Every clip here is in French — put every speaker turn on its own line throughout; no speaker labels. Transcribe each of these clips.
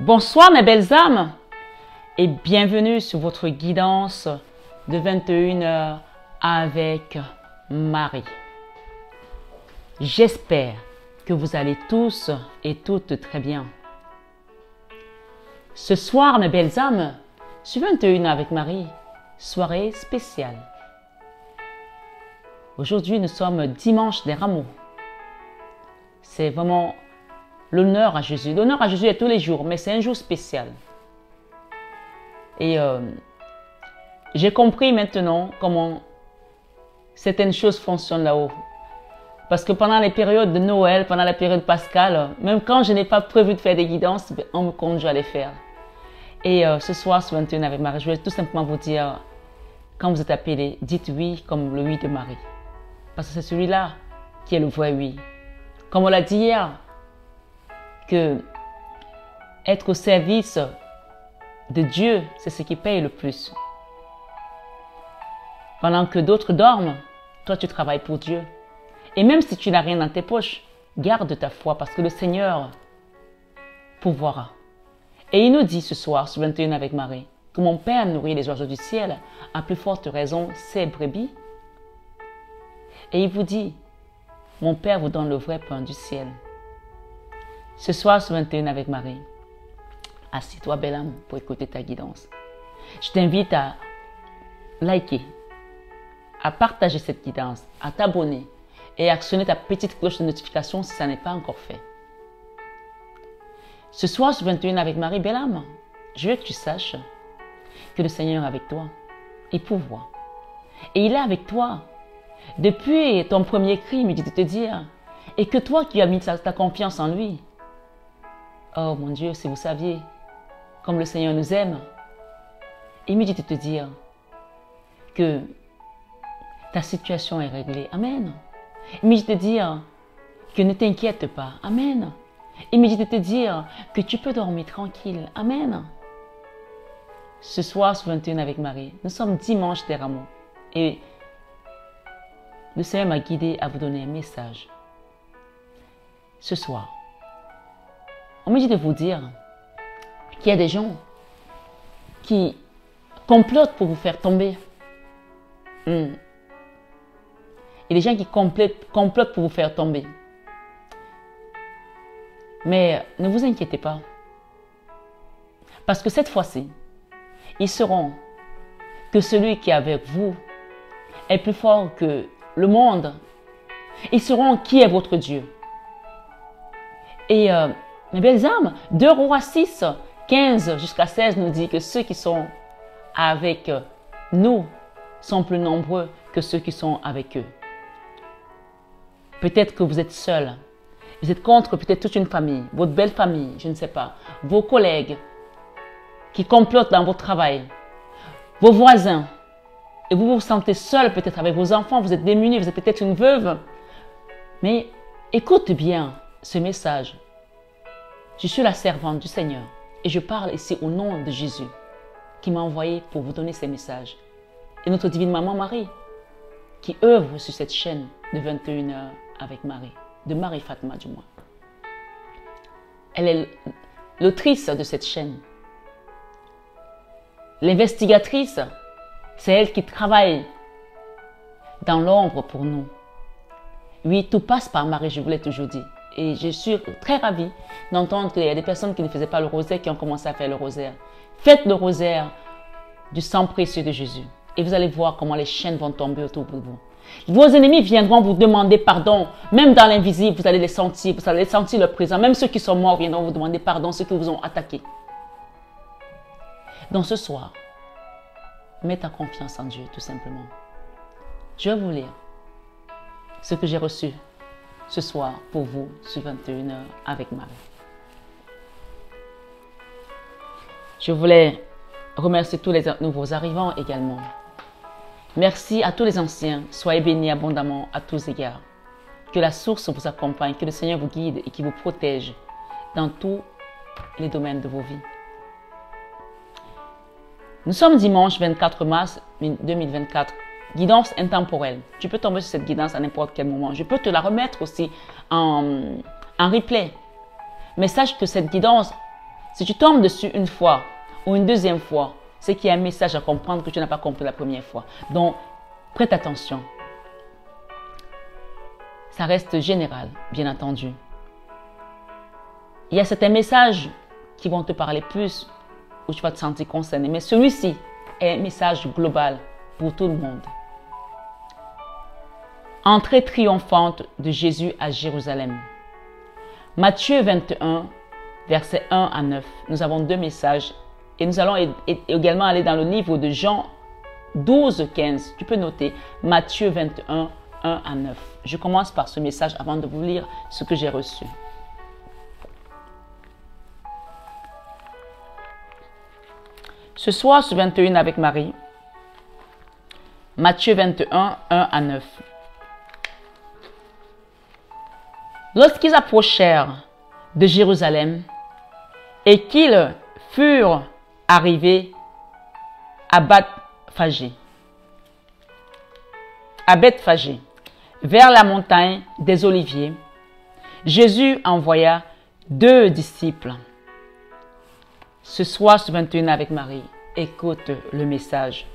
Bonsoir mes belles âmes et bienvenue sur votre guidance de 21h avec Marie. J'espère que vous allez tous et toutes très bien. Ce soir mes belles âmes, sur 21h avec Marie, soirée spéciale. Aujourd'hui nous sommes dimanche des rameaux. C'est vraiment l'honneur à Jésus. L'honneur à Jésus est tous les jours, mais c'est un jour spécial. Et j'ai compris maintenant comment certaines choses fonctionnent là-haut. Parce que pendant les périodes de Noël, pendant la période pascale, même quand je n'ai pas prévu de faire des guidances, on me conduit à les faire. Et ce soir, sur 21 avec Marie, je voulais tout simplement vous dire, quand vous êtes appelé, dites oui comme le oui de Marie. Parce que c'est celui-là qui est le vrai oui. Comme on l'a dit hier, que être au service de Dieu, c'est ce qui paye le plus. Pendant que d'autres dorment, toi tu travailles pour Dieu. Et même si tu n'as rien dans tes poches, garde ta foi parce que le Seigneur pourvoira. Et il nous dit ce soir, sur 21 avec Marie, que mon Père nourrit les oiseaux du ciel, à plus forte raison ses brebis. Et il vous dit, mon Père vous donne le vrai pain du ciel. Ce soir, sur 21 avec Marie, assieds-toi, belle âme, pour écouter ta guidance. Je t'invite à liker, à partager cette guidance, à t'abonner et à actionner ta petite cloche de notification si ça n'est pas encore fait. Ce soir, sur 21 avec Marie, belle âme, je veux que tu saches que le Seigneur est avec toi. Il pourvoit. Et il est avec toi. Depuis ton premier cri, il me dit de te dire, et que toi qui as mis ta confiance en lui, oh mon Dieu, si vous saviez comme le Seigneur nous aime, il me dit de te dire que ta situation est réglée. Amen. Il me dit de te dire que ne t'inquiète pas. Amen. Il me dit de te dire que tu peux dormir tranquille. Amen. Ce soir, sur 21 avec Marie, nous sommes dimanche des rameaux. Et le Seigneur m'a guidé à vous donner un message. Ce soir, on me dit de vous dire qu'il y a des gens qui complotent pour vous faire tomber. Il y a des gens qui complotent pour vous faire tomber. Mais ne vous inquiétez pas. Parce que cette fois-ci, ils sauront que celui qui est avec vous est plus fort que le monde. Ils sauront qui est votre Dieu. Et mes belles âmes, 2 Rois 6, 15 jusqu'à 16 nous dit que ceux qui sont avec nous sont plus nombreux que ceux qui sont avec eux. Peut-être que vous êtes seul. Vous êtes contre peut-être toute une famille, votre belle famille, je ne sais pas, vos collègues qui complotent dans votre travail, vos voisins. Et vous vous sentez seul peut-être avec vos enfants, vous êtes démunis, vous êtes peut-être une veuve. Mais écoute bien ce message. Je suis la servante du Seigneur et je parle ici au nom de Jésus qui m'a envoyé pour vous donner ces messages. Et notre divine maman Marie qui œuvre sur cette chaîne de 21h avec Marie, de Marie Fatma du moins. Elle est l'autrice de cette chaîne. L'investigatrice, c'est elle qui travaille dans l'ombre pour nous. Oui, tout passe par Marie, je vous l'ai toujours dit. Et je suis très ravie d'entendre qu'il y a des personnes qui ne faisaient pas le rosaire, qui ont commencé à faire le rosaire. Faites le rosaire du sang précieux de Jésus. Et vous allez voir comment les chaînes vont tomber autour de vous. Vos ennemis viendront vous demander pardon. Même dans l'invisible, vous allez les sentir. Vous allez sentir le présent. Même ceux qui sont morts viendront vous demander pardon, ceux qui vous ont attaqué. Donc ce soir, mets ta confiance en Dieu, tout simplement. Je vais vous lire ce que j'ai reçu ce soir pour vous sur 21h avec Marie. Je voulais remercier tous les nouveaux arrivants également. Merci à tous les anciens. Soyez bénis abondamment à tous égards. Que la source vous accompagne, que le Seigneur vous guide et qu'il vous protège dans tous les domaines de vos vies. Nous sommes dimanche 24 mars 2024. Guidance intemporelle. Tu peux tomber sur cette guidance à n'importe quel moment. Je peux te la remettre aussi en replay. Mais sache que cette guidance Si tu tombes dessus une fois ou une deuxième fois, c'est qu'il y a un message à comprendre que tu n'as pas compris la première fois. Donc, prête attention. Ça reste général, bien entendu. Il y a certains messages qui vont te parler plus, où tu vas te sentir concerné. Mais celui-ci est un message global pour tout le monde. Entrée triomphante de Jésus à Jérusalem. Matthieu 21, versets 1 à 9. Nous avons deux messages et nous allons également aller dans le livre de Jean 12, 15. Tu peux noter Matthieu 21, 1 à 9. Je commence par ce message avant de vous lire ce que j'ai reçu. Ce soir, sur 21 avec Marie, Matthieu 21, 1 à 9. Lorsqu'ils approchèrent de Jérusalem et qu'ils furent arrivés à Bethphagée, vers la montagne des Oliviers, Jésus envoya 2 disciples. Ce soir, sur 21 avec Marie, écoute le message.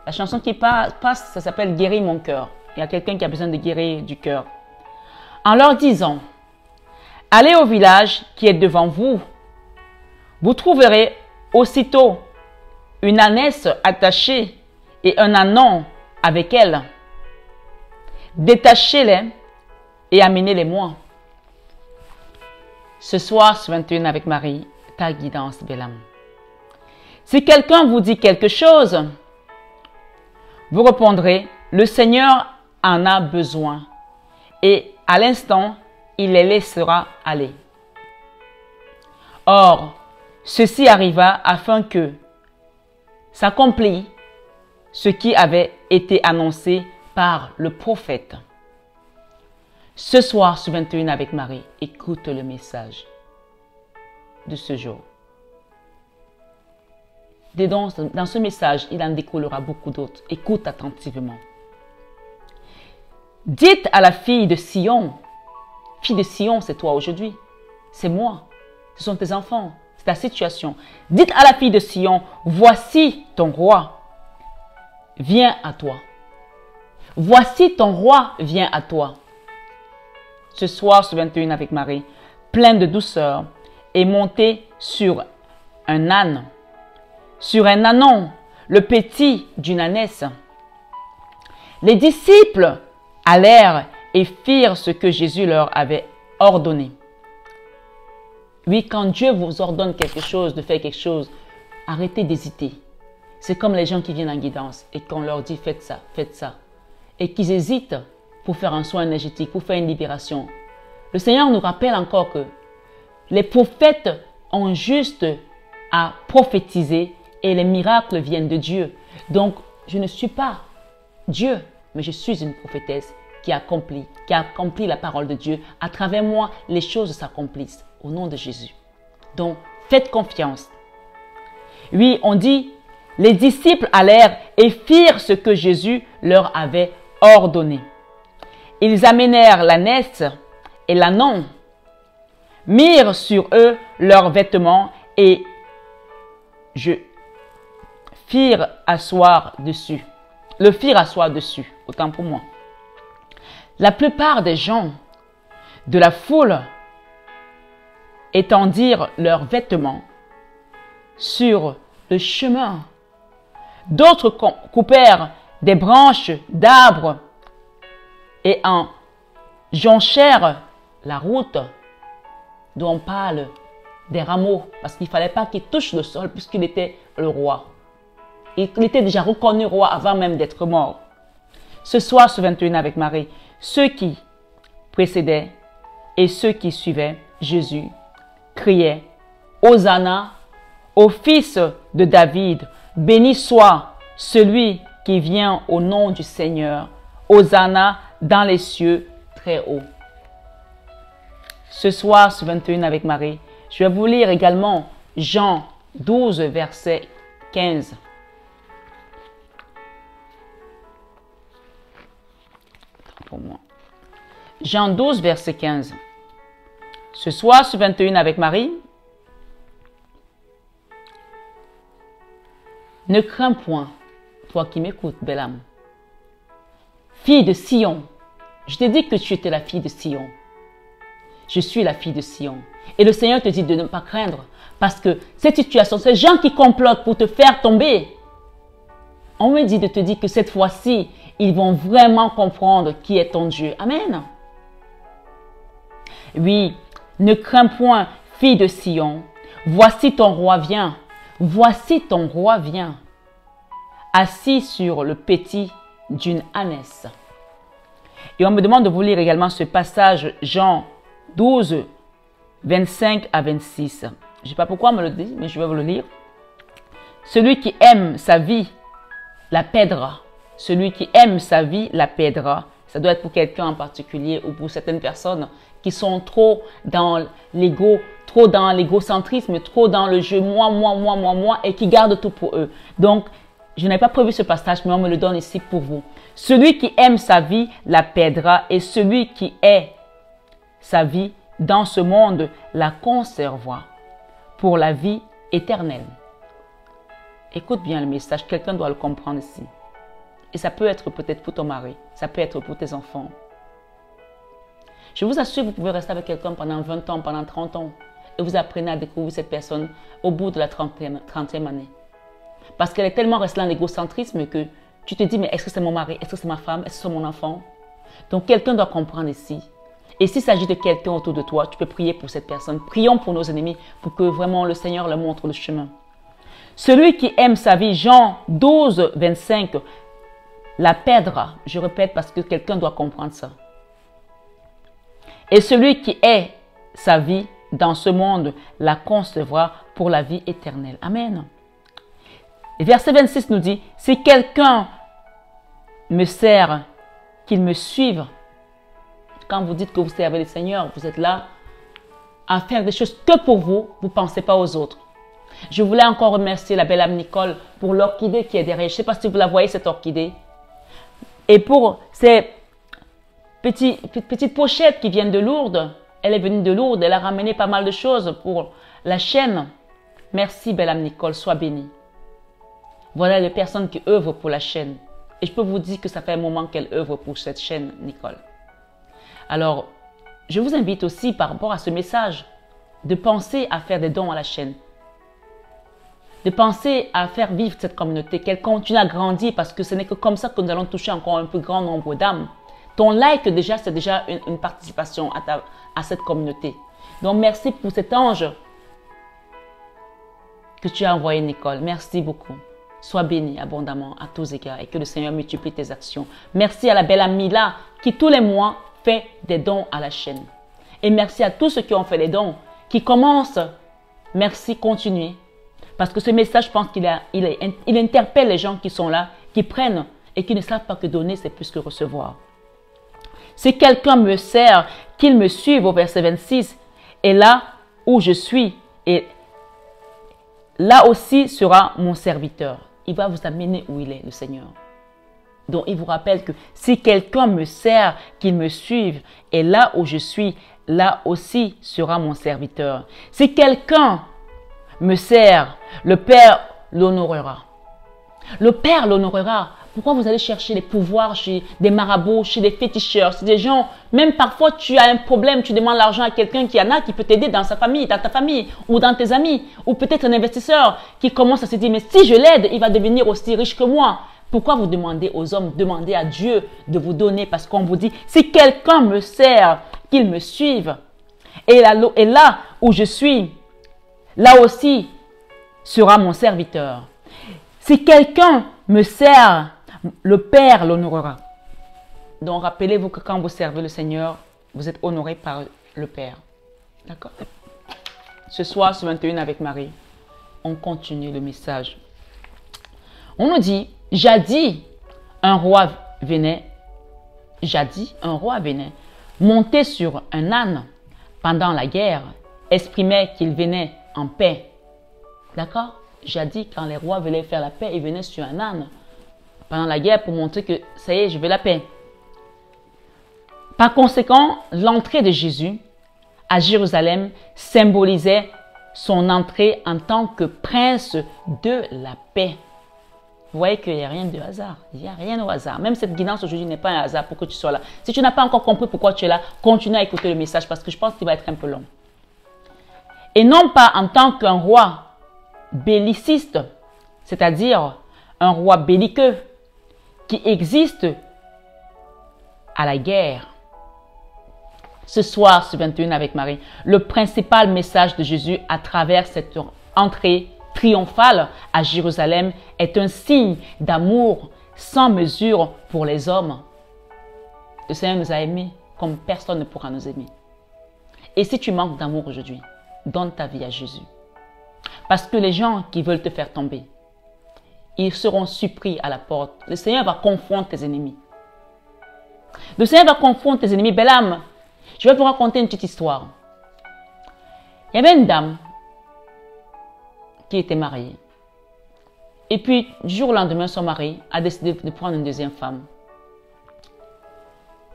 La chanson qui passe, ça s'appelle « Guéris mon cœur ». Il y a quelqu'un qui a besoin de guérir du cœur. En leur disant, « Allez au village qui est devant vous. Vous trouverez aussitôt une ânesse attachée et un ânon avec elle. Détachez-les et amenez-les-moi. » Ce soir, sur 21 avec Marie, ta guidance, belle âme. Si quelqu'un vous dit quelque chose, vous répondrez, le Seigneur en a besoin et à l'instant, il les laissera aller. Or, ceci arriva afin que s'accomplisse ce qui avait été annoncé par le prophète. Ce soir, sur 21 avec Marie, écoute le message de ce jour. Dans ce message, il en découlera beaucoup d'autres. Écoute attentivement. Dites à la fille de Sion, fille de Sion, c'est toi aujourd'hui, c'est moi, ce sont tes enfants, c'est ta situation. Dites à la fille de Sion, voici ton roi, viens à toi. Voici ton roi, viens à toi. Ce soir, sur 21 avec Marie, plein de douceur, et monté sur un âne, sur un ânon, le petit d'une ânesse. Les disciples allèrent et firent ce que Jésus leur avait ordonné. Oui, quand Dieu vous ordonne quelque chose, de faire quelque chose, arrêtez d'hésiter. C'est comme les gens qui viennent en guidance et qu'on leur dit faites ça, et qu'ils hésitent pour faire un soin énergétique, pour faire une libération. Le Seigneur nous rappelle encore que les prophètes ont juste à prophétiser et les miracles viennent de Dieu. Donc, je ne suis pas Dieu, mais je suis une prophétesse qui accomplit la parole de Dieu. À travers moi, les choses s'accomplissent au nom de Jésus. Donc, faites confiance. Oui, on dit, les disciples allèrent et firent ce que Jésus leur avait ordonné. Ils amenèrent l'ânesse et l'ânon, mirent sur eux leurs vêtements et firent asseoir dessus. Autant pour moi. La plupart des gens de la foule étendirent leurs vêtements sur le chemin. D'autres coupèrent des branches d'arbres et en jonchèrent la route dont on parle des rameaux, parce qu'il ne fallait pas qu'il touche le sol puisqu'il était le roi. Il était déjà reconnu roi avant même d'être mort. Ce soir, sur 21 avec Marie, ceux qui précédaient et ceux qui suivaient Jésus criaient « Hosanna au fils de David, béni soit celui qui vient au nom du Seigneur, Hosanna dans les cieux très haut. » Ce soir, sur 21 avec Marie, je vais vous lire également Jean 12, verset 15. Pour moi. Jean 12, verset 15. Ce soir, sur 21 avec Marie, ne crains point, toi qui m'écoutes, belle âme. Fille de Sion, je t'ai dit que tu étais la fille de Sion. Je suis la fille de Sion. Et le Seigneur te dit de ne pas craindre, parce que cette situation, ces gens qui complotent pour te faire tomber, on me dit de te dire que cette fois-ci, ils vont vraiment comprendre qui est ton Dieu. Amen. Oui, ne crains point, fille de Sion. Voici ton roi vient. Voici ton roi vient. Assis sur le pétit d'une ânesse. Et on me demande de vous lire également ce passage, Jean 12, 25 à 26. Je ne sais pas pourquoi on me le dit, mais je vais vous le lire. Celui qui aime sa vie la perdra. Celui qui aime sa vie la perdra. Ça doit être pour quelqu'un en particulier ou pour certaines personnes qui sont trop dans l'ego, trop dans l'égocentrisme, trop dans le jeu moi, et qui gardent tout pour eux. Donc, je n'avais pas prévu ce passage, mais on me le donne ici pour vous. Celui qui aime sa vie la perdra et celui qui est sa vie dans ce monde la conservera pour la vie éternelle. Écoute bien le message, quelqu'un doit le comprendre ici. Et ça peut être peut-être pour ton mari, ça peut être pour tes enfants. Je vous assure, vous pouvez rester avec quelqu'un pendant 20 ans, pendant 30 ans, et vous apprenez à découvrir cette personne au bout de la 30e année. Parce qu'elle est tellement restée dans l'égocentrisme que tu te dis, mais est-ce que c'est mon mari, est-ce que c'est ma femme, est-ce que c'est mon enfant? Donc quelqu'un doit comprendre ici. Et s'il s'agit de quelqu'un autour de toi, tu peux prier pour cette personne. Prions pour nos ennemis, pour que vraiment le Seigneur leur montre le chemin. Celui qui aime sa vie, Jean 12, 25, la perdra. Je répète parce que quelqu'un doit comprendre ça. Et celui qui est sa vie dans ce monde la concevra pour la vie éternelle. Amen. Et verset 26 nous dit, si quelqu'un me sert, qu'il me suive. Quand vous dites que vous servez le Seigneur, vous êtes là à faire des choses que pour vous, vous ne pensez pas aux autres. Je voulais encore remercier la belle âme Nicole pour l'orchidée qui est derrière. Je ne sais pas si vous la voyez, cette orchidée. Et pour ces petites pochettes qui viennent de Lourdes, elle est venue de Lourdes, elle a ramené pas mal de choses pour la chaîne. Merci belle âme Nicole, sois bénie. Voilà les personnes qui œuvrent pour la chaîne. Et je peux vous dire que ça fait un moment qu'elle œuvre pour cette chaîne, Nicole. Alors, je vous invite aussi par rapport à ce message de penser à faire des dons à la chaîne. De penser à faire vivre cette communauté, qu'elle continue à grandir parce que ce n'est que comme ça que nous allons toucher encore un plus grand nombre d'âmes. Ton like déjà, c'est déjà une participation à cette communauté. Donc, merci pour cet ange que tu as envoyé, Nicole. Merci beaucoup. Sois bénie abondamment à tous égards et que le Seigneur multiplie tes actions. Merci à la belle amie là qui tous les mois fait des dons à la chaîne. Et merci à tous ceux qui ont fait les dons, qui commencent. Merci, continuez. Parce que ce message, je pense qu'il interpelle les gens qui sont là, qui prennent et qui ne savent pas que donner, c'est plus que recevoir. Si quelqu'un me sert, qu'il me suive au verset 26, et là où je suis, et là aussi sera mon serviteur. Il va vous amener où il est, le Seigneur. Donc, il vous rappelle que si quelqu'un me sert, qu'il me suive, et là où je suis, là aussi sera mon serviteur. Si quelqu'un me sert, le Père l'honorera. Le Père l'honorera. Pourquoi vous allez chercher les pouvoirs chez des marabouts, chez des féticheurs? C'est des gens, même parfois tu as un problème, tu demandes l'argent à quelqu'un qui en a, qui peut t'aider dans sa famille, dans ta famille, ou dans tes amis, ou peut-être un investisseur qui commence à se dire, mais si je l'aide, il va devenir aussi riche que moi. Pourquoi vous demandez aux hommes, demandez à Dieu de vous donner? Parce qu'on vous dit, si quelqu'un me sert, qu'il me suive. Et là où je suis, là aussi sera mon serviteur. Si quelqu'un me sert, le Père l'honorera. Donc, rappelez-vous que quand vous servez le Seigneur, vous êtes honoré par le Père. D'accord? Ce soir, ce 21 avec Marie, on continue le message. On nous dit, jadis, un roi venait, monté sur un âne pendant la guerre, exprimait qu'il venait en paix. D'accord? Jadis, quand les rois voulaient faire la paix, ils venaient sur un âne pendant la guerre pour montrer que ça y est, je veux la paix. Par conséquent, l'entrée de Jésus à Jérusalem symbolisait son entrée en tant que prince de la paix. Vous voyez qu'il n'y a rien de hasard. Il n'y a rien au hasard. Même cette guidance aujourd'hui n'est pas un hasard pour que tu sois là. Si tu n'as pas encore compris pourquoi tu es là, continue à écouter le message parce que je pense qu'il va être un peu long. Et non pas en tant qu'un roi belliciste, c'est-à-dire un roi belliqueux qui existe à la guerre. Ce soir, ce 21 avec Marie, le principal message de Jésus à travers cette entrée triomphale à Jérusalem est un signe d'amour sans mesure pour les hommes. Le Seigneur nous a aimés comme personne ne pourra nous aimer. Et si tu manques d'amour aujourd'hui, donne ta vie à Jésus. Parce que les gens qui veulent te faire tomber, ils seront surpris à la porte. Le Seigneur va confondre tes ennemis. Le Seigneur va confondre tes ennemis. Belle âme, je vais vous raconter une petite histoire. Il y avait une dame qui était mariée. Et puis, du jour au lendemain, son mari a décidé de prendre une deuxième femme.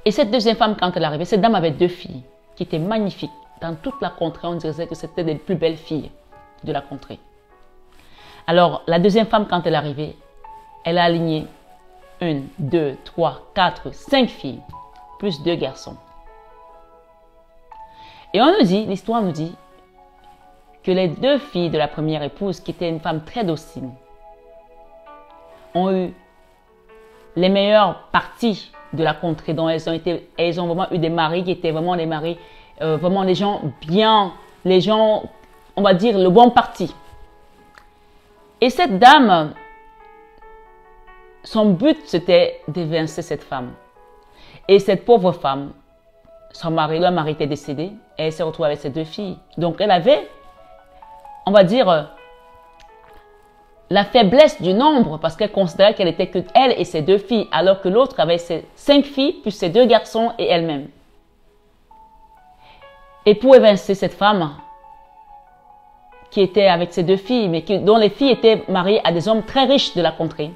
Et cette deuxième femme, quand elle est arrivée, cette dame avait 2 filles qui étaient magnifiques. Dans toute la contrée, on dirait que c'était les plus belles filles de la contrée. Alors, la deuxième femme, quand elle est arrivée, elle a aligné 1, 2, 3, 4, 5 filles, plus 2 garçons. Et on nous dit, l'histoire nous dit, que les 2 filles de la première épouse, qui était une femme très docile, ont eu les meilleures parties de la contrée, dont elles ont vraiment eu des maris qui étaient vraiment les maris, vraiment les gens bien, les gens, on va dire, le bon parti. Et cette dame, son but, c'était d'évincer cette femme. Et cette pauvre femme, leur mari était décédé, et elle s'est retrouvée avec ses 2 filles. Donc, elle avait, on va dire, la faiblesse du nombre, parce qu'elle considérait qu'elle était que elle et ses 2 filles, alors que l'autre avait ses 5 filles, plus ses 2 garçons et elle-même. Et pour évincer cette femme, qui était avec ses 2 filles, mais dont les filles étaient mariées à des hommes très riches de la contrée,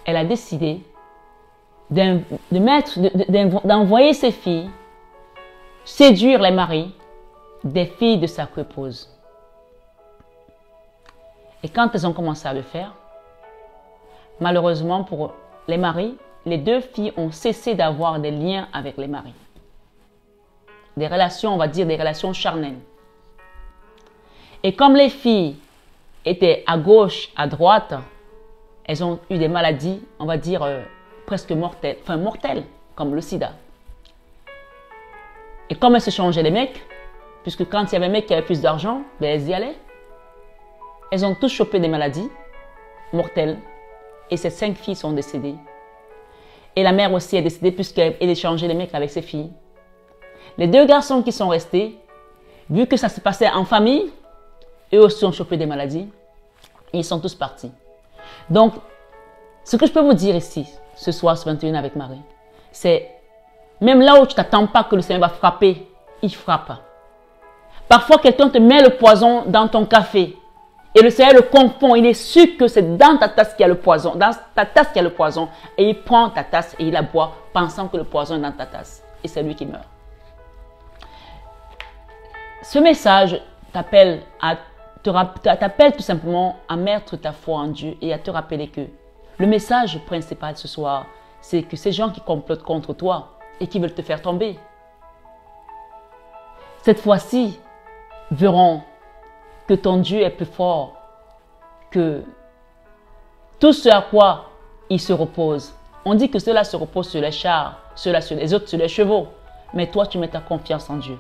elle a décidé d'envoyer ses filles séduire les maris des filles de sa épouse. Et quand elles ont commencé à le faire, malheureusement pour les maris, les 2 filles ont cessé d'avoir des liens avec les maris. Des relations, on va dire des relations charnelles. Et comme les filles étaient à gauche, à droite, elles ont eu des maladies, on va dire, presque mortelles, enfin mortelles, comme le sida. Et comme elles se changeaient les mecs, puisque quand il y avait un mec qui avait plus d'argent, ben elles y allaient. Elles ont tous chopé des maladies mortelles. Et ces 5 filles sont décédées. Et la mère aussi est décédée puisqu'elle échangeait les mecs avec ses filles. Les 2 garçons qui sont restés, vu que ça se passait en famille, eux aussi ont chopé des maladies. Et ils sont tous partis. Donc, ce que je peux vous dire ici, ce soir, ce 21 avec Marie, c'est même là où tu ne t'attends pas que le Seigneur va frapper, il frappe. Parfois, quelqu'un te met le poison dans ton café et le Seigneur le confond. Il est sûr que c'est dans ta tasse qu'il y a le poison, dans ta tasse qu'il y a le poison. Et il prend ta tasse et il la boit pensant que le poison est dans ta tasse. Et c'est lui qui meurt. Ce message t'appelle tout simplement à mettre ta foi en Dieu et à te rappeler que le message principal ce soir, c'est que ces gens qui complotent contre toi et qui veulent te faire tomber, cette fois-ci, verront que ton Dieu est plus fort que tout ce à quoi il se repose. On dit que cela se repose sur les chars, cela sur les autres, sur les chevaux. Mais toi, tu mets ta confiance en Dieu.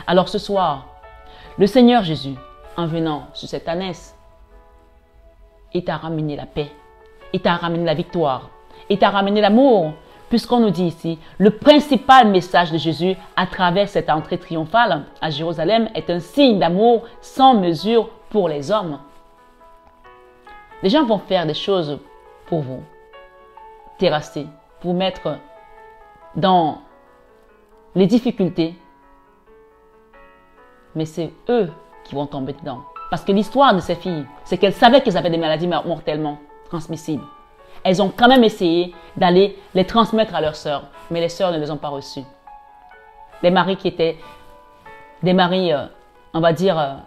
Alors ce soir, le Seigneur Jésus, en venant sur cette ânesse, il t'a ramené la paix, il t'a ramené la victoire, il t'a ramené l'amour. Puisqu'on nous dit ici, le principal message de Jésus à travers cette entrée triomphale à Jérusalem est un signe d'amour sans mesure pour les hommes. Les gens vont faire des choses pour vous, terrasser, pour vous mettre dans les difficultés, mais c'est eux qui vont tomber dedans. Parce que l'histoire de ces filles, c'est qu'elles savaient qu'elles avaient des maladies mortellement transmissibles. Elles ont quand même essayé d'aller les transmettre à leurs sœurs, mais les sœurs ne les ont pas reçues. Les maris qui étaient des maris, on va dire,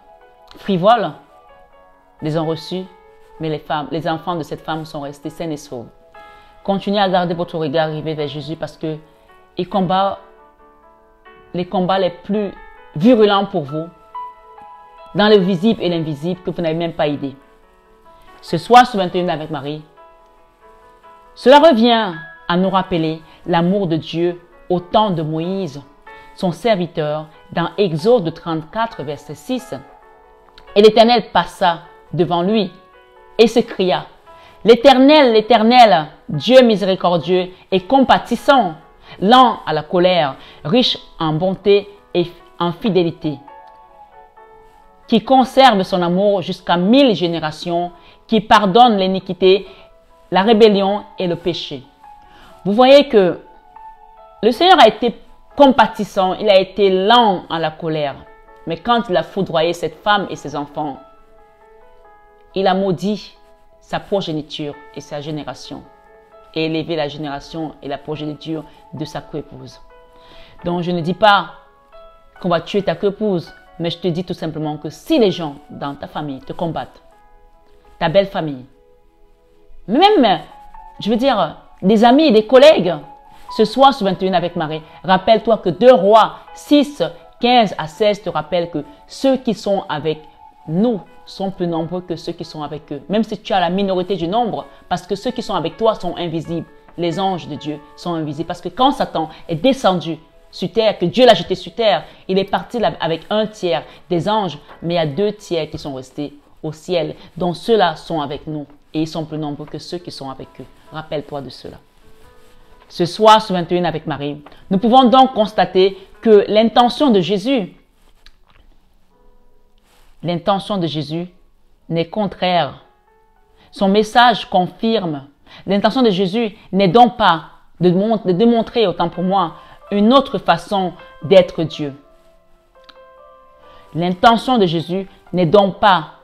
frivoles, les ont reçus, mais les enfants de cette femme sont restés sains et saufs. Continuez à garder votre regard rivé vers Jésus parce que il combat les combats les plus virulents pour vous, dans le visible et l'invisible que vous n'avez même pas idée. Ce soir, sur 21 avec Marie, cela revient à nous rappeler l'amour de Dieu au temps de Moïse, son serviteur, dans Exode 34, verset 6. Et l'Éternel passa devant lui et s'écria: L'Éternel, l'Éternel, Dieu miséricordieux et compatissant, lent à la colère, riche en bonté et en fidélité, qui conserve son amour jusqu'à 1000 générations, qui pardonne l'iniquité, la rébellion et le péché. Vous voyez que le Seigneur a été compatissant, il a été lent à la colère. Mais quand il a foudroyé cette femme et ses enfants, il a maudit sa progéniture et sa génération, et élevé la génération et la progéniture de sa coépouse. Donc je ne dis pas qu'on va tuer ta coépouse, mais je te dis tout simplement que si les gens dans ta famille te combattent, ta belle famille, même, je veux dire, des amis, des collègues, ce soir sur 21 avec Marie, rappelle-toi que 2 Rois 6, 15 à 16 te rappellent que ceux qui sont avec nous sont plus nombreux que ceux qui sont avec eux. Même si tu as la minorité du nombre, parce que ceux qui sont avec toi sont invisibles. Les anges de Dieu sont invisibles. Parce que quand Satan est descendu sur terre, que Dieu l'a jeté sur terre, il est parti avec 1/3 des anges, mais il y a 2/3 qui sont restés au ciel. Donc ceux-là sont avec nous et ils sont plus nombreux que ceux qui sont avec eux. Rappelle-toi de cela. Ce soir, sur 21 avec Marie, nous pouvons donc constater que l'intention de Jésus n'est contraire. Son message confirme. L'intention de Jésus n'est donc pas de démontrer, autant pour moi, une autre façon d'être Dieu. L'intention de Jésus n'est donc pas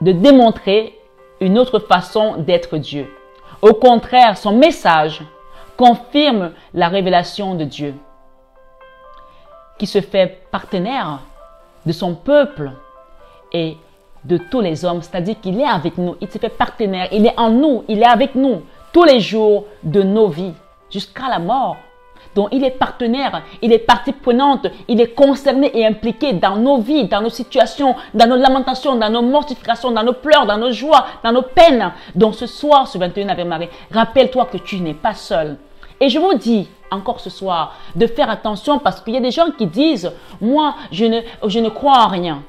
de démontrer une autre façon d'être Dieu. Au contraire, son message confirme la révélation de Dieu, qui se fait partenaire de son peuple et de tous les hommes, c'est-à-dire qu'il est avec nous, il se fait partenaire, il est en nous, il est avec nous tous les jours de nos vies, jusqu'à la mort. Donc il est partenaire, il est partie prenante, il est concerné et impliqué dans nos vies, dans nos situations, dans nos lamentations, dans nos mortifications, dans nos pleurs, dans nos joies, dans nos peines. Donc ce soir, ce 21 avec Marie, rappelle-toi que tu n'es pas seul. Et je vous dis encore ce soir de faire attention parce qu'il y a des gens qui disent « Moi, je ne crois en rien ».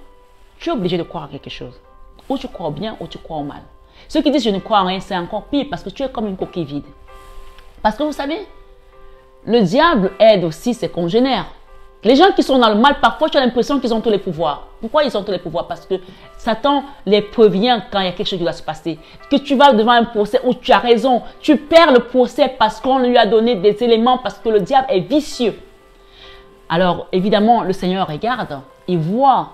Tu es obligé de croire en quelque chose. Ou tu crois au bien ou tu crois au mal. Ceux qui disent « Je ne crois en rien », c'est encore pire parce que tu es comme une coquille vide. Parce que vous savez, le diable aide aussi ses congénères. Les gens qui sont dans le mal, parfois tu as l'impression qu'ils ont tous les pouvoirs. Pourquoi ils ont tous les pouvoirs? Parce que Satan les prévient quand il y a quelque chose qui doit se passer. Que tu vas devant un procès où tu as raison. Tu perds le procès parce qu'on lui a donné des éléments, parce que le diable est vicieux. Alors évidemment, le Seigneur regarde, il voit,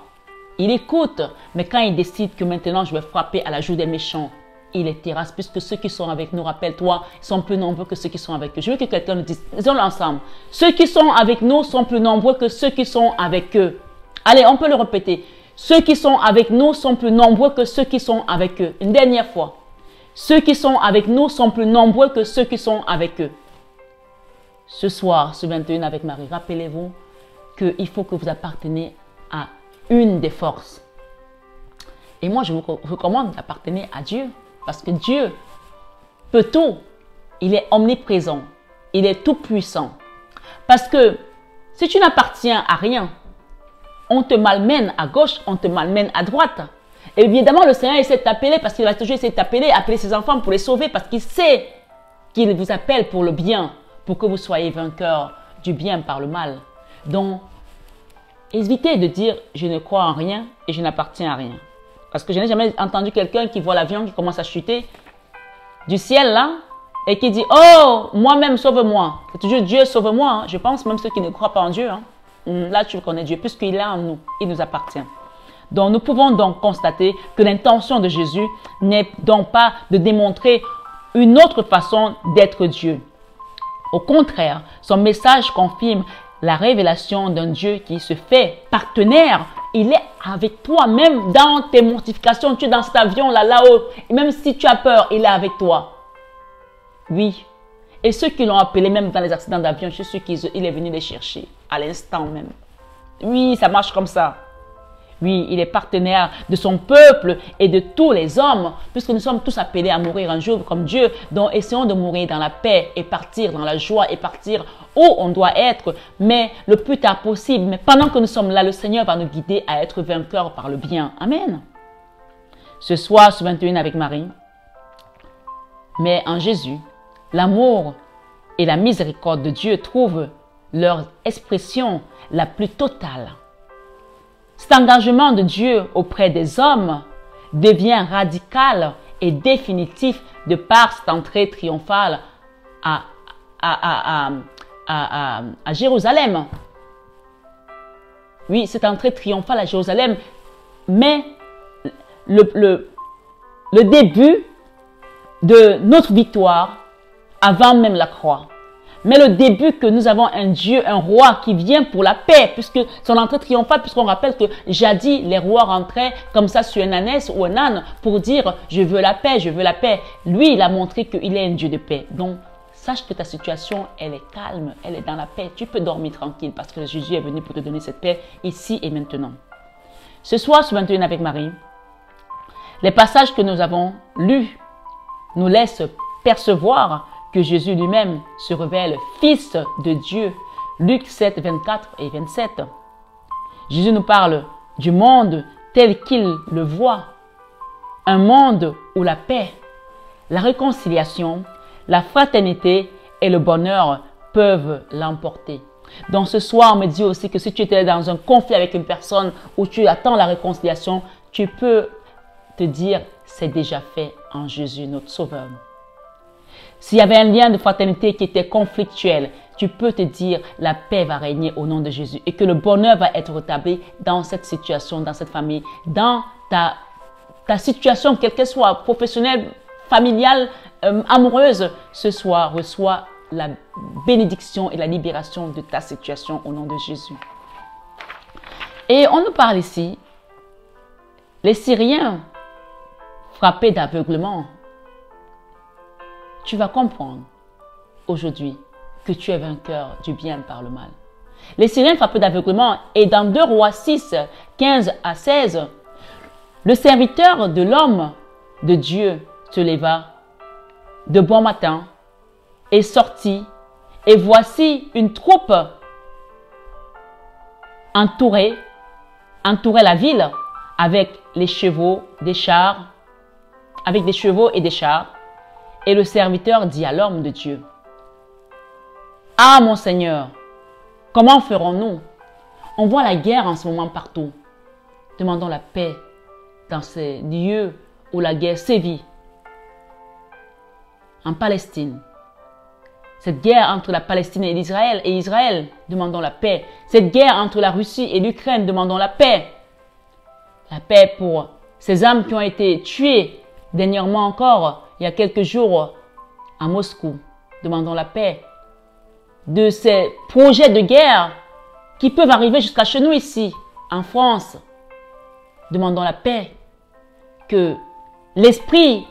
il écoute. Mais quand il décide que maintenant je vais frapper à la joue des méchants, il les terrasse, puisque ceux qui sont avec nous, rappelle-toi, sont plus nombreux que ceux qui sont avec eux. Je veux que quelqu'un nous dise, disons-le ensemble. Ceux qui sont avec nous sont plus nombreux que ceux qui sont avec eux. Allez, on peut le répéter. Ceux qui sont avec nous sont plus nombreux que ceux qui sont avec eux. Une dernière fois. Ceux qui sont avec nous sont plus nombreux que ceux qui sont avec eux. Ce soir, ce 21 avec Marie, rappelez-vous qu'il faut que vous appartenez à une des forces. Et moi, je vous recommande d'appartenir à Dieu. Parce que Dieu peut tout. Il est omniprésent. Il est tout puissant. Parce que si tu n'appartiens à rien, on te malmène à gauche, on te malmène à droite. Et évidemment, le Seigneur essaie de t'appeler parce qu'il va toujours essayer de t'appeler, appeler ses enfants pour les sauver parce qu'il sait qu'il vous appelle pour le bien, pour que vous soyez vainqueurs du bien par le mal. Donc, évitez de dire « je ne crois en rien et je n'appartiens à rien ». Parce que je n'ai jamais entendu quelqu'un qui voit l'avion qui commence à chuter du ciel là et qui dit « Oh, moi-même, sauve-moi ». C'est toujours « Dieu, sauve-moi hein. ». Je pense même ceux qui ne croient pas en Dieu. Hein. Là, tu connais Dieu puisqu'il est en nous. Il nous appartient. Donc, nous pouvons donc constater que l'intention de Jésus n'est donc pas de démontrer une autre façon d'être Dieu. Au contraire, son message confirme la révélation d'un Dieu qui se fait partenaire. Il est avec toi, même dans tes mortifications. Tu es dans cet avion là-haut. Et même si tu as peur, il est avec toi. Oui. Et ceux qui l'ont appelé, même dans les accidents d'avion, je suis sûr qu'il est venu les chercher à l'instant même. Oui, ça marche comme ça. Oui, il est partenaire de son peuple et de tous les hommes, puisque nous sommes tous appelés à mourir un jour comme Dieu. Donc, essayons de mourir dans la paix et partir dans la joie et partir où on doit être, mais le plus tard possible. Mais pendant que nous sommes là, le Seigneur va nous guider à être vainqueurs par le bien. Amen. Ce soir, sur 21 avec Marie, mais en Jésus, l'amour et la miséricorde de Dieu trouvent leur expression la plus totale. Cet engagement de Dieu auprès des hommes devient radical et définitif de par cette entrée triomphale à Jérusalem. Oui, cette entrée triomphale à Jérusalem, mais le début de notre victoire avant même la croix. Mais le début que nous avons un Dieu, un roi qui vient pour la paix, puisque son entrée triomphale, puisqu'on rappelle que jadis les rois rentraient comme ça sur un ânesse ou un âne pour dire je veux la paix, je veux la paix. Lui, il a montré qu'il est un Dieu de paix. Donc, sache que ta situation, elle est calme, elle est dans la paix. Tu peux dormir tranquille parce que Jésus est venu pour te donner cette paix ici et maintenant. Ce soir, sur 21 avec Marie, les passages que nous avons lus nous laissent percevoir que Jésus lui-même se révèle Fils de Dieu. Luc 7, 24 et 27. Jésus nous parle du monde tel qu'il le voit. Un monde où la paix, la réconciliation, la fraternité et le bonheur peuvent l'emporter. Donc ce soir, on me dit aussi que si tu étais dans un conflit avec une personne où tu attends la réconciliation, tu peux te dire c'est déjà fait en Jésus, notre Sauveur. S'il y avait un lien de fraternité qui était conflictuel, tu peux te dire la paix va régner au nom de Jésus et que le bonheur va être rétabli dans cette situation, dans cette famille, dans ta situation, quelle qu'elle soit, professionnelle, familiale, amoureuse. Ce soir, reçois la bénédiction et la libération de ta situation au nom de Jésus. Et on nous parle ici, les Syriens frappés d'aveuglement. Tu vas comprendre aujourd'hui que tu es vainqueur du bien par le mal. Les Syriens frappés d'aveuglement, et dans 2 Rois 6, 15 à 16, le serviteur de l'homme de Dieu se leva de bon matin et sortit, et voici une troupe entourait la ville avec les chevaux, des chars, avec des chevaux et des chars. Et le serviteur dit à l'homme de Dieu, « Ah, mon Seigneur, comment ferons-nous? On voit la guerre en ce moment partout. Demandons la paix dans ces lieux où la guerre sévit. En Palestine. Cette guerre entre la Palestine et Israël, demandons la paix. Cette guerre entre la Russie et l'Ukraine, demandons la paix. La paix pour ces âmes qui ont été tuées dernièrement encore, il y a quelques jours, à Moscou. Demandons la paix. De ces projets de guerre qui peuvent arriver jusqu'à chez nous ici, en France. Demandons la paix. Que l'esprit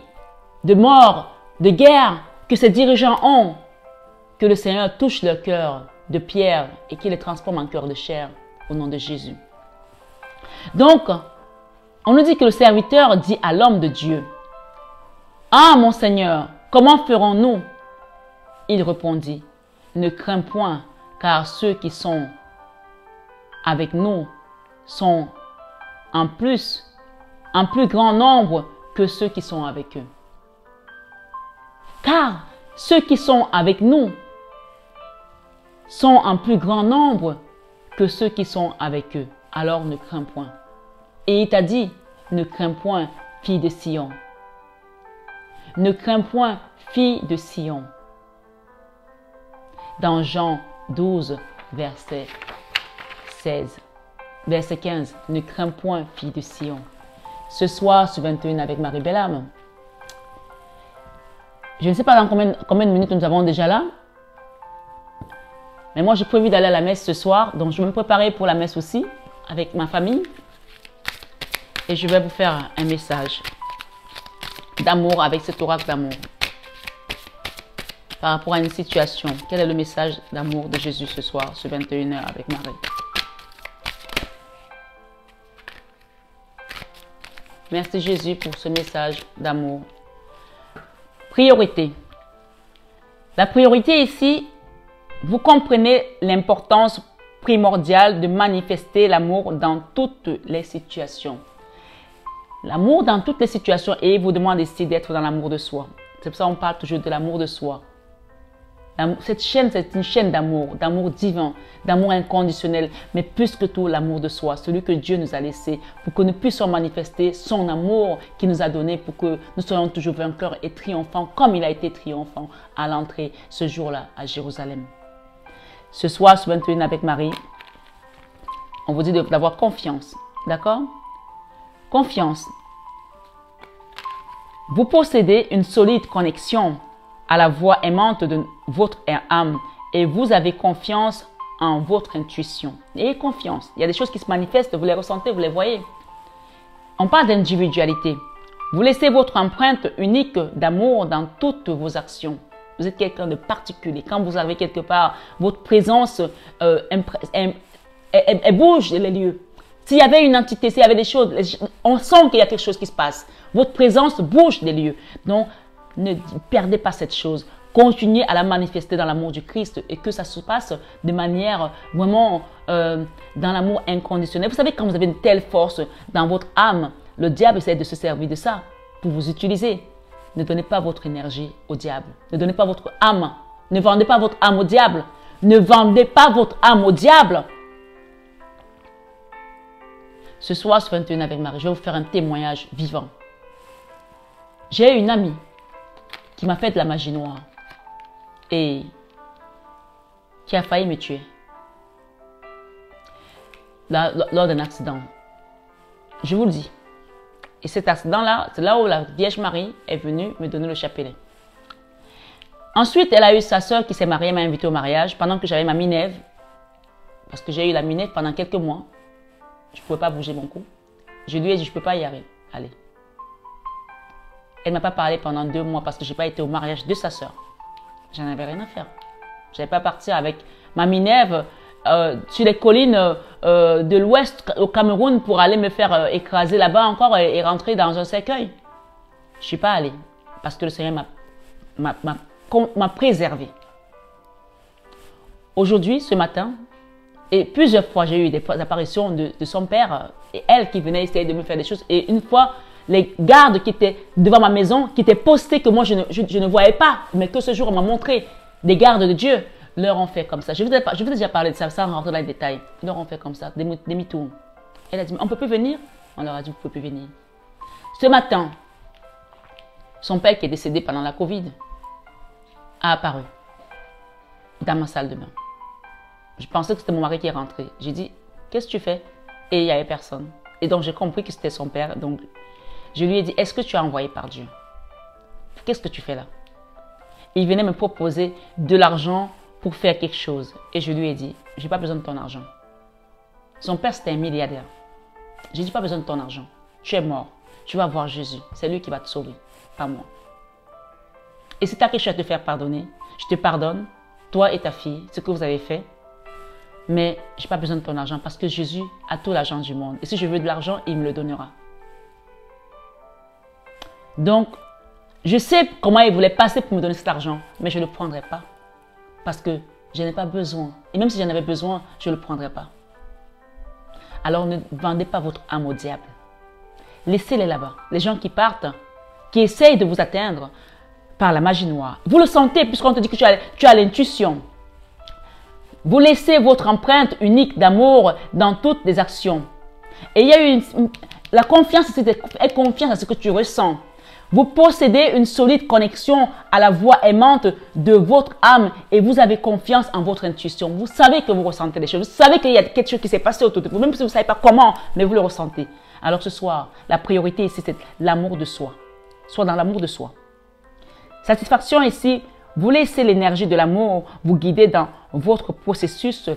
de mort, de guerre que ces dirigeants ont, que le Seigneur touche leur cœur de pierre et qu'il les transforme en cœur de chair au nom de Jésus. Donc, on nous dit que le serviteur dit à l'homme de Dieu, « Ah, mon Seigneur, comment ferons-nous » Il répondit, « Ne crains point, car ceux qui sont avec nous sont en plus grand nombre que ceux qui sont avec eux. » Car ceux qui sont avec nous sont en plus grand nombre que ceux qui sont avec eux. Alors ne crains point. Et il t'a dit, ne crains point, fille de Sion. Ne crains point, fille de Sion. Dans Jean 12, verset 15, ne crains point, fille de Sion. Ce soir, sur 21 avec Marie-Belle-Âme, je ne sais pas dans combien de minutes nous avons déjà là, Mais moi, j'ai prévu d'aller à la messe ce soir. Donc, je vais me préparer pour la messe aussi avec ma famille. Et je vais vous faire un message d'amour avec cet oracle d'amour. Par rapport à une situation. Quel est le message d'amour de Jésus ce soir, ce 21h avec Marie? Merci Jésus pour ce message d'amour. Priorité. La priorité ici, vous comprenez l'importance primordiale de manifester l'amour dans toutes les situations. L'amour dans toutes les situations et il vous demande ici d'être dans l'amour de soi. C'est pour ça qu'on parle toujours de l'amour de soi. Cette chaîne, c'est une chaîne d'amour divin, d'amour inconditionnel, mais plus que tout l'amour de soi, celui que Dieu nous a laissé pour que nous puissions manifester son amour qu'il nous a donné pour que nous soyons toujours vainqueurs et triomphants comme il a été triomphant à l'entrée ce jour-là à Jérusalem. Ce soir, ce 21 avec Marie, on vous dit d'avoir confiance, d'accord? Confiance. Vous possédez une solide connexion à la voix aimante de votre âme et vous avez confiance en votre intuition. Ayez confiance. Il y a des choses qui se manifestent, vous les ressentez, vous les voyez. On parle d'individualité. Vous laissez votre empreinte unique d'amour dans toutes vos actions. Vous êtes quelqu'un de particulier. Quand vous arrivez quelque part, votre présence elle bouge les lieux. S'il y avait une entité, s'il y avait des choses, on sent qu'il y a quelque chose qui se passe. Votre présence bouge des lieux. Donc, ne perdez pas cette chose. Continuez à la manifester dans l'amour du Christ et que ça se passe de manière vraiment dans l'amour inconditionnel. Vous savez, quand vous avez une telle force dans votre âme, le diable essaie de se servir de ça pour vous utiliser. Ne donnez pas votre énergie au diable. Ne donnez pas votre âme. Ne vendez pas votre âme au diable. Ne vendez pas votre âme au diable. Ce soir, ce 21 avec Marie, je vais vous faire un témoignage vivant. J'ai une amie qui m'a fait de la magie noire et qui a failli me tuer lors d'un accident. Je vous le dis. Et cet accident-là, c'est là où la Vierge Marie est venue me donner le chapelet. Ensuite, elle a eu sa soeur qui s'est mariée, m'a invitée au mariage pendant que j'avais ma minerve. Parce que j'ai eu la minerve pendant quelques mois. Je ne pouvais pas bouger mon cou. Je lui ai dit, je ne peux pas y aller. Allez. Elle ne m'a pas parlé pendant 2 mois parce que je n'ai pas été au mariage de sa soeur. J'en avais rien à faire. Je n'allais pas partir avec ma minerve sur les collines de l'ouest au Cameroun pour aller me faire écraser là-bas encore et rentrer dans un cercueil. Je ne suis pas allée parce que le Seigneur m'a préservé. Aujourd'hui, ce matin, et plusieurs fois, j'ai eu des apparitions de son père et elle qui venait essayer de me faire des choses. Et une fois, les gardes qui étaient devant ma maison, qui étaient postés, que moi je ne voyais pas, mais que ce jour on m'a montré, des gardes de Dieu, leur ont fait comme ça. Je vous ai déjà parlé de ça sans rentrer dans les détails. Ils leur ont fait comme ça, des demi-tours. Elle a dit, on ne peut plus venir? On leur a dit, vous ne pouvez plus venir. Ce matin, son père qui est décédé pendant la Covid a apparu dans ma salle de bain. Je pensais que c'était mon mari qui est rentré. J'ai dit, qu'est-ce que tu fais? Et il n'y avait personne. Et donc, j'ai compris que c'était son père. Donc, je lui ai dit, est-ce que tu es envoyé par Dieu? Qu'est-ce que tu fais là? Il venait me proposer de l'argent pour faire quelque chose. Et je lui ai dit, je n'ai pas besoin de ton argent. Son père, c'était un milliardaire. J'ai dit, pas besoin de ton argent. Tu es mort. Tu vas voir Jésus. C'est lui qui va te sauver, pas moi. Et si tu as quelque chose à te faire pardonner, je te pardonne, toi et ta fille, ce que vous avez fait. Mais je n'ai pas besoin de ton argent parce que Jésus a tout l'argent du monde. Et si je veux de l'argent, il me le donnera. Donc, je sais comment il voulait passer pour me donner cet argent, mais je ne le prendrai pas. Parce que je n'ai pas besoin. Et même si j'en avais besoin, je ne le prendrai pas. Alors ne vendez pas votre âme au diable. Laissez-les là-bas. Les gens qui partent, qui essayent de vous atteindre par la magie noire. Vous le sentez puisqu'on te dit que tu as l'intuition. Vous laissez votre empreinte unique d'amour dans toutes les actions. Et il y a la confiance, c'est confiance à ce que tu ressens. Vous possédez une solide connexion à la voix aimante de votre âme et vous avez confiance en votre intuition. Vous savez que vous ressentez des choses. Vous savez qu'il y a quelque chose qui s'est passé autour de vous, même si vous ne savez pas comment, mais vous le ressentez. Alors ce soir, la priorité ici, c'est l'amour de soi. Sois dans l'amour de soi. Satisfaction ici, Vous laissez l'énergie de l'amour vous guider dans votre processus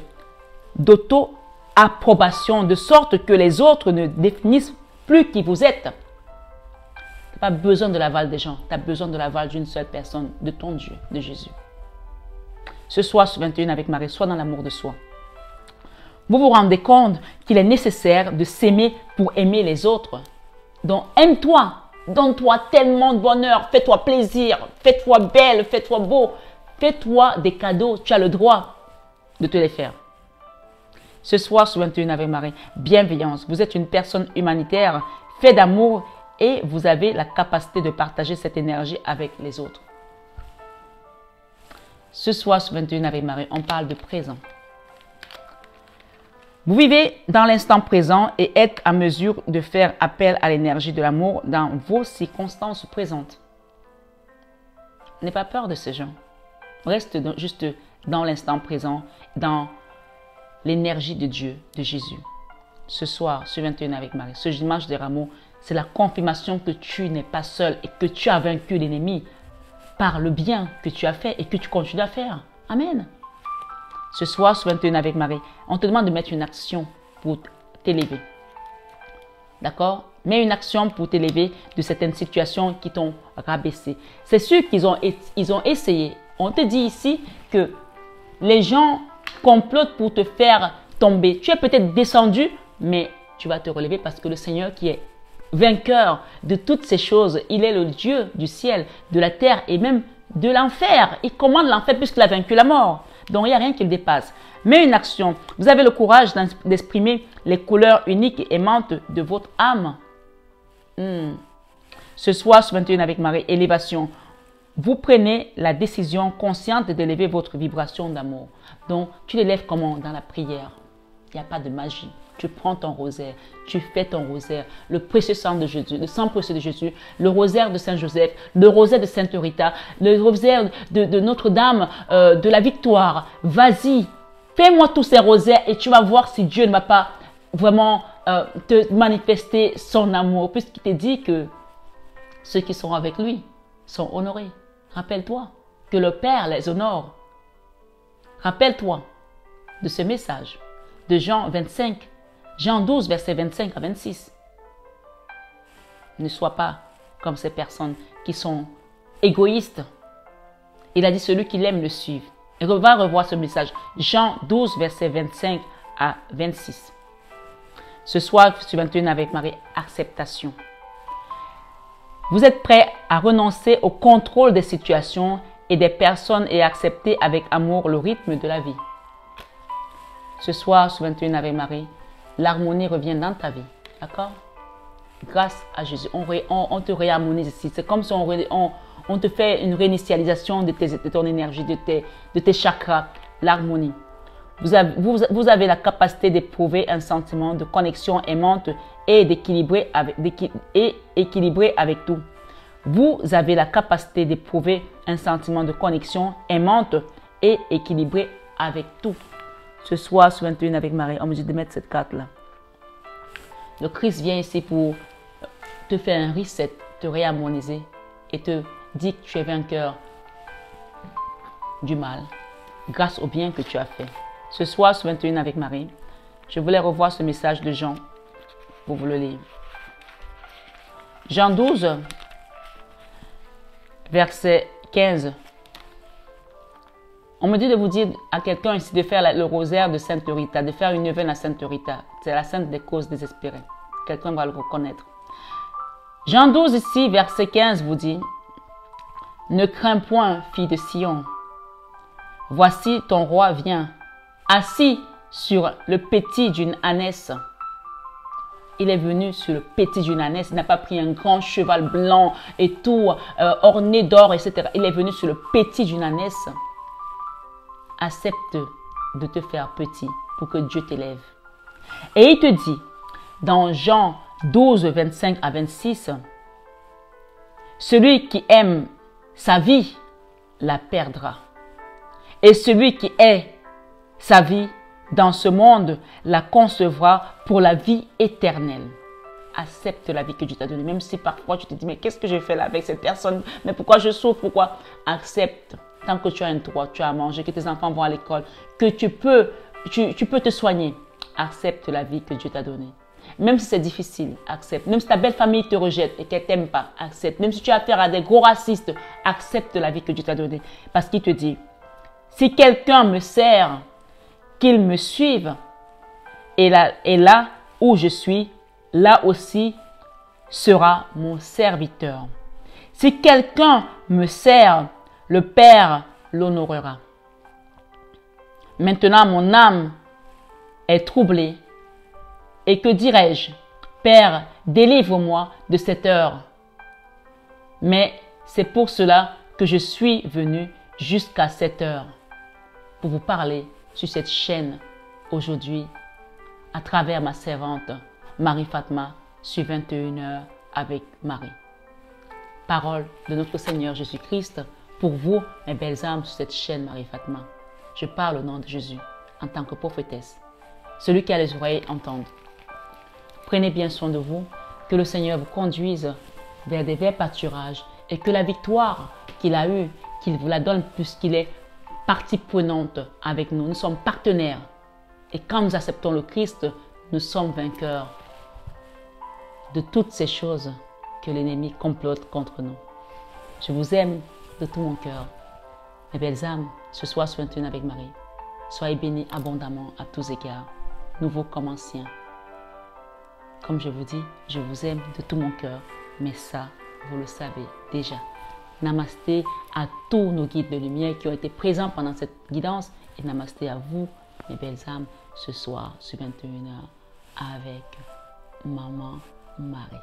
d'auto-approbation, de sorte que les autres ne définissent plus qui vous êtes. Tu n'as pas besoin de l'aval des gens, tu as besoin de l'aval d'une seule personne, de ton Dieu, de Jésus. Ce soir, sur 21 avec Marie, sois dans l'amour de soi. Vous vous rendez compte qu'il est nécessaire de s'aimer pour aimer les autres. Donc, aime-toi, donne-toi tellement de bonheur, fais-toi plaisir, fais-toi belle, fais-toi beau, fais-toi des cadeaux, tu as le droit de te les faire. Ce soir, sur 21 avec Marie, bienveillance, vous êtes une personne humanitaire, faite d'amour et vous avez la capacité de partager cette énergie avec les autres. Ce soir, sur 21 avec Marie, on parle de présent. Vous vivez dans l'instant présent et êtes à mesure de faire appel à l'énergie de l'amour dans vos circonstances présentes. N'aie pas peur de ces gens. Reste juste dans l'instant présent, dans l'énergie de Dieu, de Jésus. Ce soir, sur 21 avec Marie, ce dimanche de Rameaux, c'est la confirmation que tu n'es pas seul et que tu as vaincu l'ennemi par le bien que tu as fait et que tu continues à faire. Amen. Ce soir, sur 21 avec Marie, on te demande de mettre une action pour t'élever. D'accord? Mets une action pour t'élever de certaines situations qui t'ont rabaissé. C'est sûr qu'ils ont essayé. On te dit ici que les gens complotent pour te faire tomber. Tu es peut-être descendu, mais tu vas te relever parce que le Seigneur qui est vainqueur de toutes ces choses, il est le Dieu du ciel, de la terre et même de l'enfer. Il commande l'enfer puisqu'il a vaincu la mort. Donc, il n'y a rien qui le dépasse. Mais une action. Vous avez le courage d'exprimer les couleurs uniques et aimantes de votre âme. Ce soir, sur 21 avec Marie, élévation. Vous prenez la décision consciente d'élever votre vibration d'amour. Donc, tu l'élèves comment? Dans la prière. Il n'y a pas de magie. Tu prends ton rosaire, tu fais ton rosaire, le précieux sang de Jésus, le sang précieux de Jésus, le rosaire de Saint-Joseph, le rosaire de Sainte Rita, le rosaire de Notre-Dame, de la Victoire. Vas-y, fais-moi tous ces rosaires et tu vas voir si Dieu ne va pas vraiment te manifester son amour, puisqu'il te dit que ceux qui sont avec lui sont honorés. Rappelle-toi que le Père les honore. Rappelle-toi de ce message de Jean 25. Jean 12, verset 25 à 26. Ne sois pas comme ces personnes qui sont égoïstes. Il a dit celui qui l'aime le suive. Et va revoir ce message. Jean 12, verset 25 à 26. Ce soir, sur 21 avec Marie, acceptation. Vous êtes prêts à renoncer au contrôle des situations et des personnes et accepter avec amour le rythme de la vie. Ce soir, sur 21 avec Marie, l'harmonie revient dans ta vie. D'accord? Grâce à Jésus, on te réharmonise ici. C'est comme si on te fait une réinitialisation de ton énergie, de tes chakras. L'harmonie. Vous avez la capacité d'éprouver un sentiment de connexion aimante et d'équilibrer avec tout. Vous avez la capacité d'éprouver un sentiment de connexion aimante et équilibré avec tout. Ce soir, sur 21 avec Marie, on me dit de mettre cette carte-là. Le Christ vient ici pour te faire un reset, te réharmoniser et te dire que tu es vainqueur du mal grâce au bien que tu as fait. Ce soir, sur 21 avec Marie, je voulais revoir ce message de Jean pour vous le lire. Jean 12, verset 15. On me dit de vous dire à quelqu'un ici de faire le rosaire de Sainte Rita, de faire une neuvaine à Sainte Rita. C'est la sainte des causes désespérées. Quelqu'un va le reconnaître. Jean 12 ici, verset 15 vous dit, « Ne crains point, fille de Sion. Voici ton roi vient, assis sur le pétis d'une ânesse. » Il est venu sur le pétis d'une ânesse. Il n'a pas pris un grand cheval blanc et tout orné d'or, etc. Il est venu sur le pétis d'une ânesse. Accepte de te faire petit pour que Dieu t'élève. Et il te dit, dans Jean 12, 25 à 26, celui qui aime sa vie la perdra. Et celui qui est sa vie dans ce monde la concevra pour la vie éternelle. Accepte la vie que Dieu t'a donnée. Même si parfois tu te dis, mais qu'est-ce que je fais là avec cette personne? Mais pourquoi je souffre? Pourquoi? Accepte. Tant que tu as un toit, tu as à manger, que tes enfants vont à l'école, que tu peux te soigner. Accepte la vie que Dieu t'a donnée. Même si c'est difficile, accepte. Même si ta belle famille te rejette et qu'elle ne t'aime pas, accepte. Même si tu as affaire à des gros racistes, accepte la vie que Dieu t'a donnée. Parce qu'il te dit, si quelqu'un me sert, qu'il me suive, et là où je suis, là aussi sera mon serviteur. Si quelqu'un me sert, le Père l'honorera. Maintenant, mon âme est troublée. Et que dirais-je? Père, délivre-moi de cette heure. Mais c'est pour cela que je suis venu jusqu'à cette heure, pour vous parler sur cette chaîne aujourd'hui, à travers ma servante Marie Fatma, sur 21h avec Marie. Parole de notre Seigneur Jésus-Christ pour vous, mes belles âmes, sur cette chaîne Marie Fatma. Je parle au nom de Jésus en tant que prophétesse. Celui qui a les oreilles entende. Prenez bien soin de vous, que le Seigneur vous conduise vers des verts pâturages et que la victoire qu'il a eue, qu'il vous la donne puisqu'il est partie prenante avec nous. Nous sommes partenaires et quand nous acceptons le Christ, nous sommes vainqueurs de toutes ces choses que l'ennemi complote contre nous. Je vous aime de tout mon cœur. Mes belles âmes, ce soir sur 21 avec Marie. Soyez bénis abondamment à tous égards, nouveaux comme anciens. Comme je vous dis, je vous aime de tout mon cœur, mais ça, vous le savez déjà. Namasté à tous nos guides de lumière qui ont été présents pendant cette guidance et namasté à vous, mes belles âmes, ce soir sur 21h avec Maman Marie.